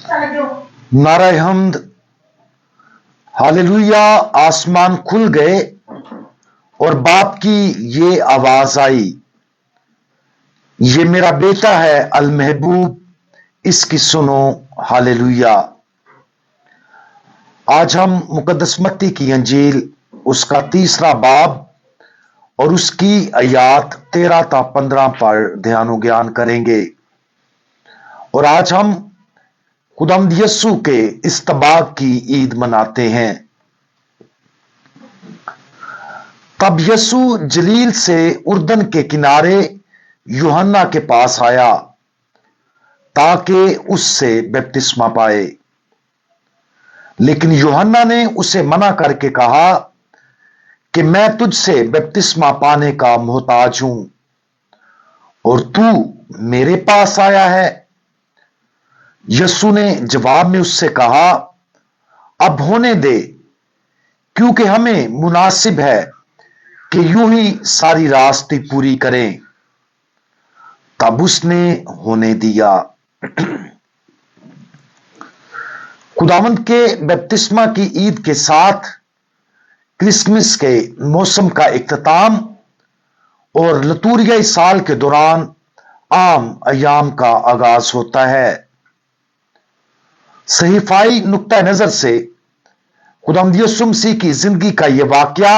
नारा हम्द, हालेलुया। आसमान खुल गए और बाप की ये आवाज आई, ये मेरा बेटा है अल महबूब, इसकी सुनो। हालेलुया। आज हम मुकद्दस मत्ती की अंजील उसका 3 बाब और उसकी आयात 13 ता 15 पर ध्यान ज्ञान करेंगे। और आज हम खुदावंद यस्सु के इस्तबाग की ईद मनाते हैं। तब यस्सु जलील से उर्दन के किनारे यूहन्ना के पास आया ताकि उससे बपतिस्मा पाए। लेकिन यूहन्ना ने उसे मना करके कहा कि मैं तुझसे बपतिस्मा पाने का मोहताज हूं और तू मेरे पास आया है। यस्सु ने जवाब में उससे कहा, अब होने दे, क्योंकि हमें मुनासिब है कि यूं ही सारी रास्ते पूरी करें। तब उसने होने दिया। खुदावंद के बपतिस्मा की ईद के साथ क्रिसमस के मौसम का इख्तिताम और लतूरियाई साल के दौरान आम अयाम का आगाज होता है। सहीफाई नुक्ता नजर से खुदावंद यीशु मसीह की जिंदगी का यह वाकया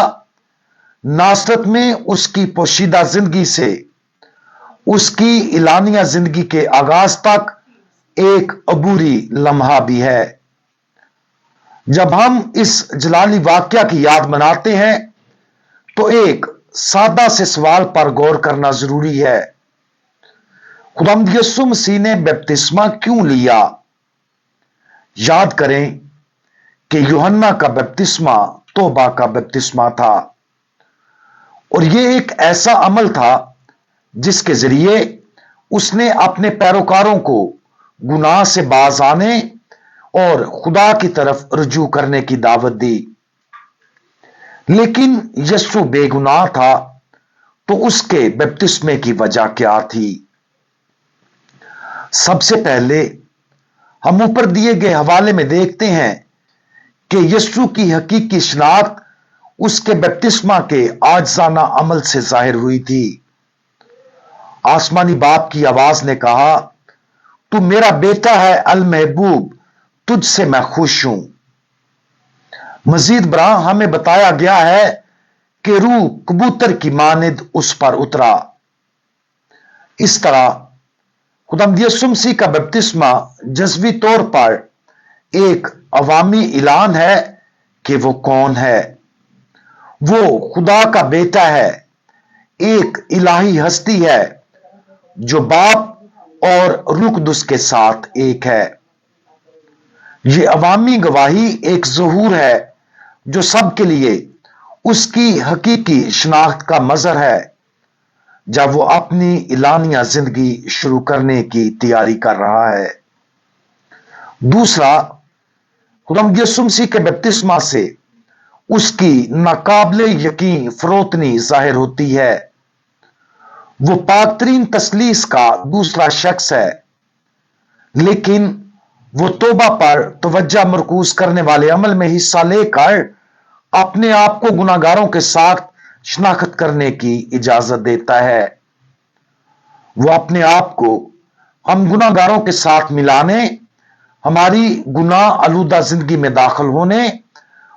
नासरत में उसकी पोशीदा जिंदगी से उसकी इलानिया जिंदगी के आगाज तक एक अबूरी लम्हा भी है। जब हम इस जलाली वाकया की याद मनाते हैं तो एक सादा से सवाल पर गौर करना जरूरी है। खुदावंद यीशु मसीह ने बपतिस्मा क्यों लिया? याद करें कि यूहन्ना का बपतिस्मा तौबा का बपतिस्मा था और यह एक ऐसा अमल था जिसके जरिए उसने अपने पैरोकारों को गुनाह से बाज आने और खुदा की तरफ रुजू करने की दावत दी। लेकिन यीशु बेगुनाह था, तो उसके बपतिस्मे की वजह क्या थी? सबसे पहले हम ऊपर दिए गए हवाले में देखते हैं कि यीशु की हकीकी शनाख्त उसके बपतिस्मा के आजजाना अमल से जाहिर हुई थी। आसमानी बाप की आवाज ने कहा, तू मेरा बेटा है अल महबूब, तुझसे मैं खुश हूं। मजीद बरा हमें बताया गया है कि रूह कबूतर की मानिद उस पर उतरा। इस तरह खुदावंद यीशु मसीह का बपतिस्मा जज़्वी तौर पर एक अवामी ऐलान है कि वो कौन है। वो खुदा का बेटा है, एक इलाही हस्ती है जो बाप और रूह कुदस के साथ एक है। ये अवामी गवाही एक ज़हूर है जो सबके लिए उसकी हकीकी शनाख्त का मजहर है जब वो अपनी इलानिया जिंदगी शुरू करने की तैयारी कर रहा है। दूसरा, खुदावंद यीशु मसीह के बपतिस्मा से उसकी नाकाबिले यकीन फरोतनी जाहिर होती है। वो पाकतरीन तसलीस का दूसरा शख्स है, लेकिन वो तौबा पर तवज्जो मरकूज करने वाले अमल में हिस्सा लेकर अपने आप को गुनाहगारों के साथ शनाख्त करने की इजाजत देता है। वो अपने आप को हम गुनाहगारों के साथ मिलाने, हमारी गुनाह आलूदा जिंदगी में दाखिल होने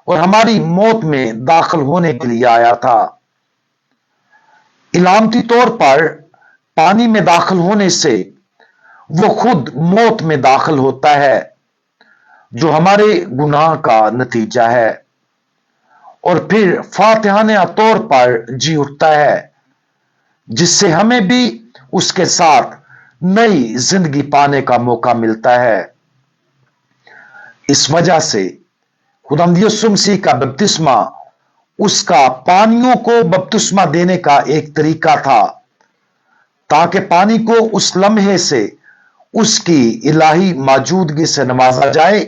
और हमारी मौत में दाखिल होने के लिए आया था। इलामती तौर पर पानी में दाखिल होने से वो खुद मौत में दाखिल होता है जो हमारे गुनाह का नतीजा है, और फिर फातिहाने तौर पर जी उठता है जिससे हमें भी उसके साथ नई जिंदगी पाने का मौका मिलता है। इस वजह से खुदावंद यीशु मसीह का बपतिस्मा उसका पानियों को बपतिस्मा देने का एक तरीका था ताकि पानी को उस लम्हे से उसकी इलाही मौजूदगी से नवाजा जाए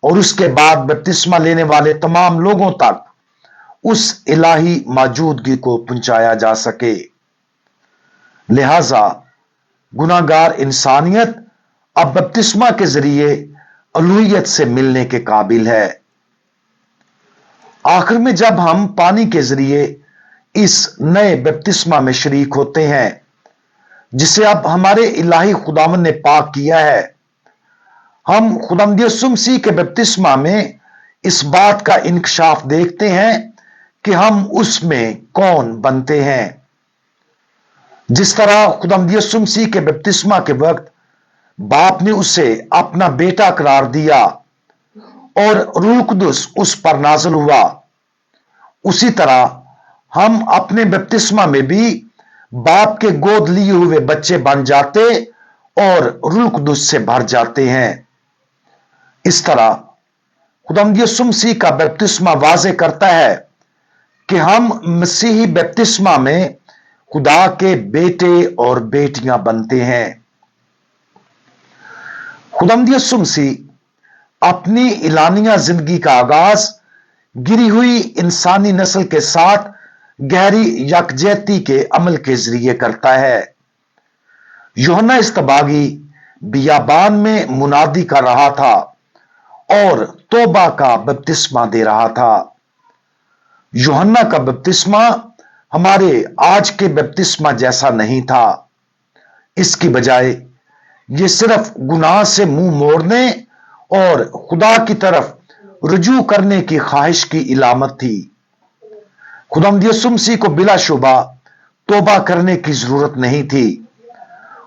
और उसके बाद बपतिस्मा लेने वाले तमाम लोगों तक उस इलाही मौजूदगी को पहुंचाया जा सके। लिहाजा गुनाहगार इंसानियत अब बपतिस्मा के जरिए अलूहियत से मिलने के काबिल है। आखिर में जब हम पानी के जरिए इस नए बपतिस्मा में शरीक होते हैं जिसे अब हमारे इलाही खुदावन ने पाक किया है, हम खुदावंद यीशु मसीह के बपतिस्मा में इस बात का इंकशाफ देखते हैं कि हम उसमें कौन बनते हैं। जिस तरह खुदावंद यीशु मसीह के बपतिस्मा के वक्त बाप ने उसे अपना बेटा करार दिया और रूह कुदुस उस पर नाज़िल हुआ, उसी तरह हम अपने बपतिस्मा में भी बाप के गोद लिए हुए बच्चे बन जाते और रूह कुदुस से भर जाते हैं। इस तरह खुदावंद यीशु मसीह का बपतिस्मा वाज़े करता है कि हम मसीही बपतिस्मा में खुदा के बेटे और बेटियां बनते हैं। खुदावंद यीशु मसीह अपनी इलानिया जिंदगी का आगाज गिरी हुई इंसानी नस्ल के साथ गहरी यकजहती के अमल के जरिए करता है। यूहन्ना इस्तबागी बियाबान में मुनादी कर रहा था और तौबा का बपतिस्मा दे रहा था। यूहन्ना का बपतिस्मा हमारे आज के बपतिस्मा जैसा नहीं था। इसकी बजाय ये सिर्फ गुनाह से मुंह मोड़ने और खुदा की तरफ रुजू करने की ख्वाहिश की इलामत थी। खुदावंद यीशु मसीह को बिलाशुबा तौबा करने की जरूरत नहीं थी।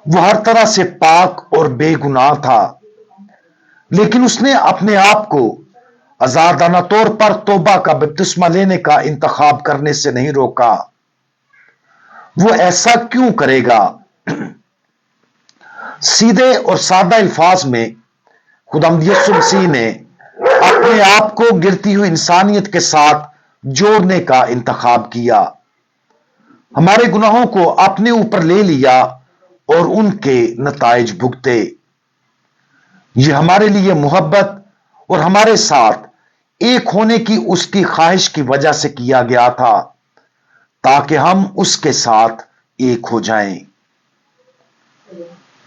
वह हर तरह से पाक और बेगुनाह था, लेकिन उसने अपने आप को आजादाना तौर पर तौबा का बपतिस्मा लेने का इंतखाब करने से नहीं रोका। वो ऐसा क्यों करेगा? सीधे और सादा अल्फाज में खुदावंद यीशु मसीह ने अपने आप को गिरती हुई इंसानियत के साथ जोड़ने का इंतखाब किया, हमारे गुनाहों को अपने ऊपर ले लिया और उनके नताइज भुगते। यह हमारे लिए मोहब्बत और हमारे साथ एक होने की उसकी ख्वाहिश की वजह से किया गया था, ताकि हम उसके साथ एक हो जाएं।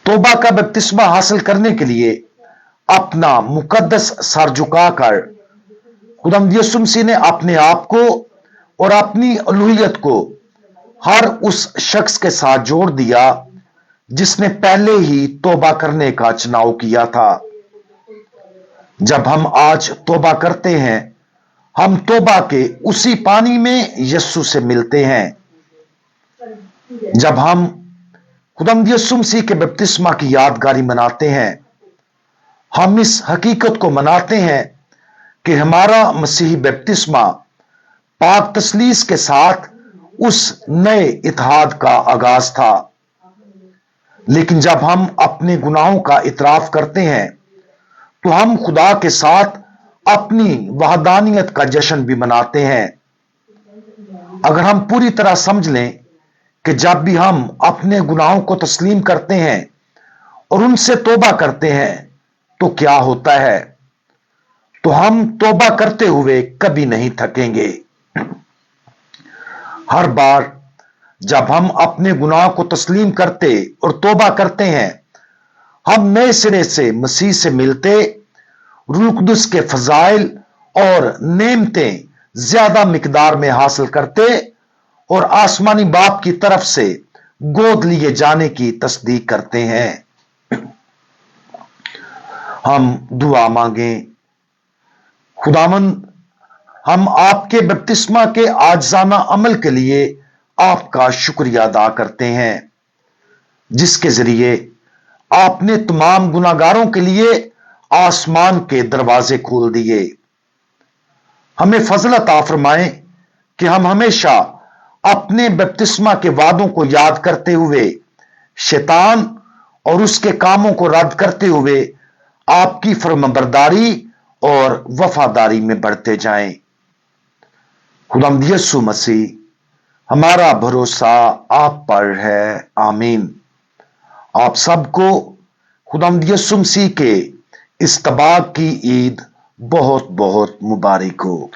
तौबा का बपतिस्मा हासिल करने के लिए अपना मुकद्दस सर झुकाकर खुदावंद यीशु मसीह ने अपने आप को और अपनी अलूहियत को हर उस शख्स के साथ जोड़ दिया जिसने पहले ही तौबा करने का चुनाव किया था। जब हम आज तौबा करते हैं, हम तौबा के उसी पानी में यीशु से मिलते हैं। जब हम खुदावंद यीशु मसीह के बपतिस्मा की यादगारी मनाते हैं, हम इस हकीकत को मनाते हैं कि हमारा मसीही बपतिस्मा पाक तसलीस के साथ उस नए इत्तेहाद का आगाज था। लेकिन जब हम अपने गुनाहों का इतराफ करते हैं, तो हम खुदा के साथ अपनी वहदानियत का जश्न भी मनाते हैं। अगर हम पूरी तरह समझ लें कि जब भी हम अपने गुनाहों को तस्लीम करते हैं और उनसे तौबा करते हैं तो क्या होता है, तो हम तौबा करते हुए कभी नहीं थकेंगे। हर बार जब हम अपने गुनाह को तस्लीम करते और तौबा करते हैं, हम नए सिरे से मसीह से मिलते, रूह कुदुस के फजाइल और नेमतें ज्यादा मिकदार में हासिल करते और आसमानी बाप की तरफ से गोद लिए जाने की तस्दीक करते हैं। हम दुआ मांगें। खुदावंद, हम आपके बपतिस्मा के आजाना अमल के लिए आपका शुक्रिया अदा करते हैं, जिसके जरिए आपने तमाम गुनाहगारों के लिए आसमान के दरवाजे खोल दिए। हमें फजल अता फरमाएं कि हम हमेशा अपने बपतिस्मा के वादों को याद करते हुए, शैतान और उसके कामों को रद्द करते हुए आपकी फरमाबरदारी और वफादारी में बढ़ते जाएं। खुदावंद यीशु मसीह, हमारा भरोसा आप पर है। आमीन। आप सबको खुदावंद यीशु मसीह के इस्तबाक की ईद बहुत बहुत मुबारक हो।